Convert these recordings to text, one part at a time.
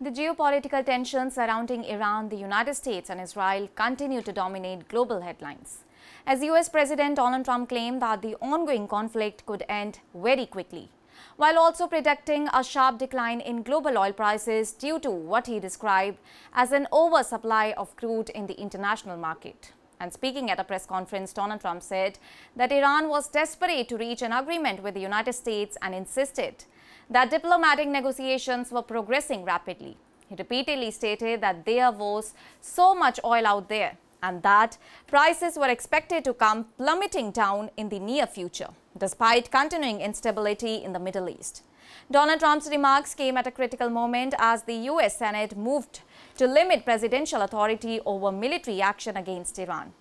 The geopolitical tensions surrounding Iran, the United States and Israel continue to dominate global headlines. As US President Donald Trump claimed that the ongoing conflict could end very quickly, while also predicting a sharp decline in global oil prices due to what he described as an oversupply of crude in the international market. And speaking at a press conference, Donald Trump said that Iran was desperate to reach an agreement with the United States and insisted that diplomatic negotiations were progressing rapidly. He repeatedly stated that there was so much oil out there and that prices were expected to come plummeting down in the near future, despite continuing instability in the Middle East. Donald Trump's remarks came at a critical moment as the US Senate moved to limit presidential authority over military action against Iran.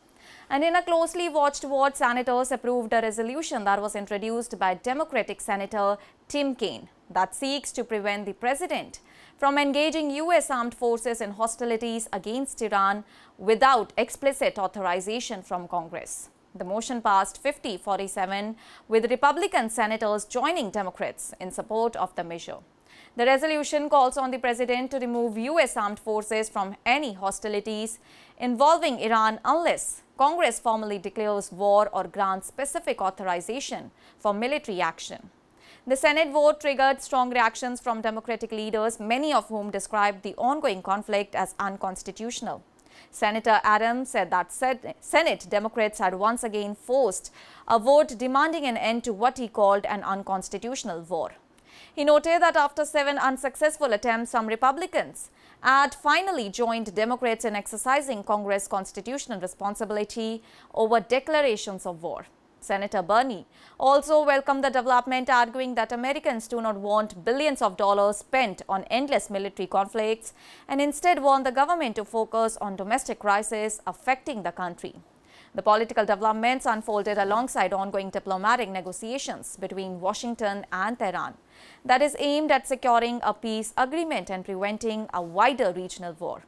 And in a closely watched vote, senators approved a resolution that was introduced by Democratic Senator Tim Kaine that seeks to prevent the president from engaging US armed forces in hostilities against Iran without explicit authorization from Congress. The motion passed 50-47, with Republican senators joining Democrats in support of the measure. The resolution calls on the president to remove US armed forces from any hostilities involving Iran unless Congress formally declares war or grants specific authorization for military action. The Senate vote triggered strong reactions from Democratic leaders, many of whom described the ongoing conflict as unconstitutional. Senator Adams said that Senate Democrats had once again forced a vote demanding an end to what he called an unconstitutional war. He noted that after 7 unsuccessful attempts, some Republicans had finally joined Democrats in exercising Congress' constitutional responsibility over declarations of war. Senator Bernie also welcomed the development, arguing that Americans do not want billions of dollars spent on endless military conflicts and instead want the government to focus on domestic crises affecting the country. The political developments unfolded alongside ongoing diplomatic negotiations between Washington and Tehran that is aimed at securing a peace agreement and preventing a wider regional war.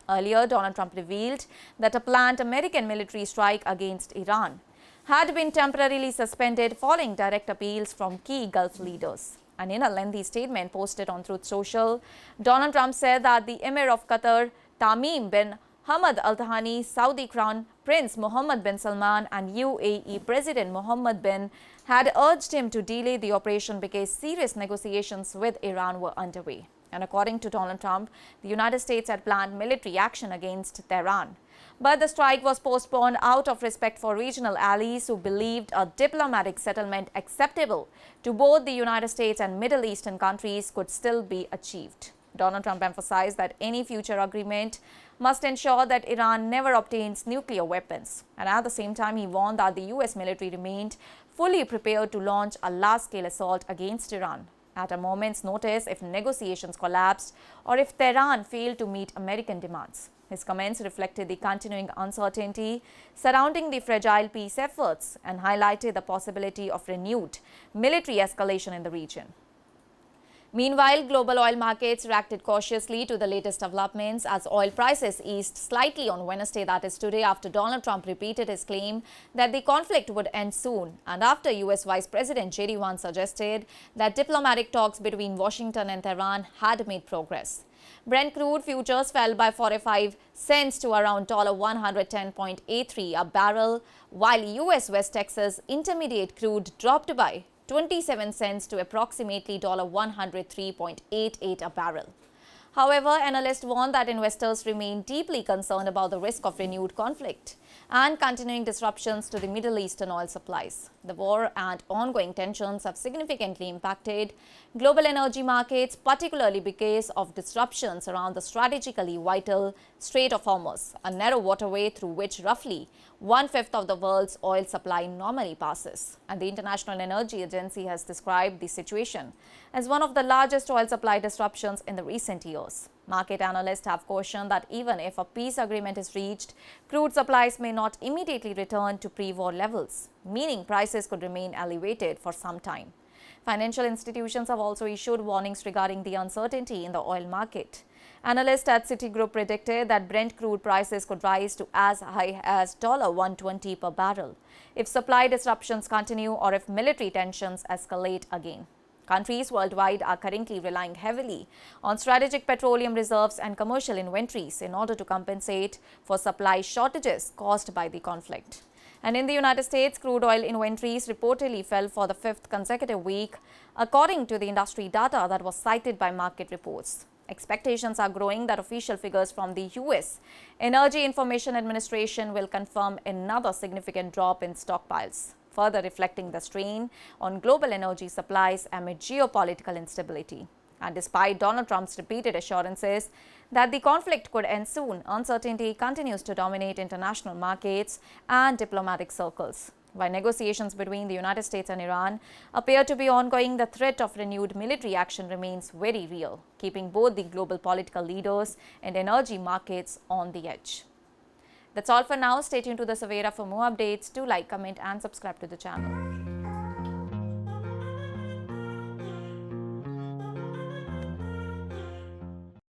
Earlier, Donald Trump revealed that a planned American military strike against Iran had been temporarily suspended following direct appeals from key Gulf leaders. And in a lengthy statement posted on Truth Social, Donald Trump said that the Emir of Qatar, Tamim bin Hamad Al Thani, Saudi Crown Prince Mohammed bin Salman and UAE President Mohammed bin had urged him to delay the operation because serious negotiations with Iran were underway. And according to Donald Trump, the United States had planned military action against Tehran. But the strike was postponed out of respect for regional allies who believed a diplomatic settlement acceptable to both the United States and Middle Eastern countries could still be achieved. Donald Trump emphasized that any future agreement must ensure that Iran never obtains nuclear weapons. And at the same time, he warned that the US military remained fully prepared to launch a large-scale assault against Iran at a moment's notice if negotiations collapsed or if Tehran failed to meet American demands. His comments reflected the continuing uncertainty surrounding the fragile peace efforts and highlighted the possibility of renewed military escalation in the region. Meanwhile, global oil markets reacted cautiously to the latest developments as oil prices eased slightly on Wednesday, that is today, after Donald Trump repeated his claim that the conflict would end soon and after US Vice President J.D. Vance suggested that diplomatic talks between Washington and Tehran had made progress. Brent crude futures fell by 45 cents to around $110.83 a barrel, while US West Texas Intermediate crude dropped by 27 cents to approximately $103.88 a barrel. However, analysts warn that investors remain deeply concerned about the risk of renewed conflict and continuing disruptions to the Middle Eastern oil supplies. The war and ongoing tensions have significantly impacted global energy markets, particularly because of disruptions around the strategically vital Strait of Hormuz, a narrow waterway through which roughly 1/5 of the world's oil supply normally passes. And the International Energy Agency has described the situation as one of the largest oil supply disruptions in the recent years. Market analysts have cautioned that even if a peace agreement is reached, crude supplies may not immediately return to pre-war levels, meaning prices could remain elevated for some time. Financial institutions have also issued warnings regarding the uncertainty in the oil market. Analysts at Citigroup predicted that Brent crude prices could rise to as high as $120 per barrel if supply disruptions continue or if military tensions escalate again. Countries worldwide are currently relying heavily on strategic petroleum reserves and commercial inventories in order to compensate for supply shortages caused by the conflict. And in the United States, crude oil inventories reportedly fell for the fifth consecutive week, according to the industry data that was cited by market reports. Expectations are growing that official figures from the U.S. Energy Information Administration will confirm another significant drop in stockpiles, further reflecting the strain on global energy supplies amid geopolitical instability. And despite Donald Trump's repeated assurances that the conflict could end soon, uncertainty continues to dominate international markets and diplomatic circles. While negotiations between the United States and Iran appear to be ongoing, the threat of renewed military action remains very real, keeping both the global political leaders and energy markets on the edge. That's all for now. Stay tuned to the Savera for more updates. Do like, comment and subscribe to the channel.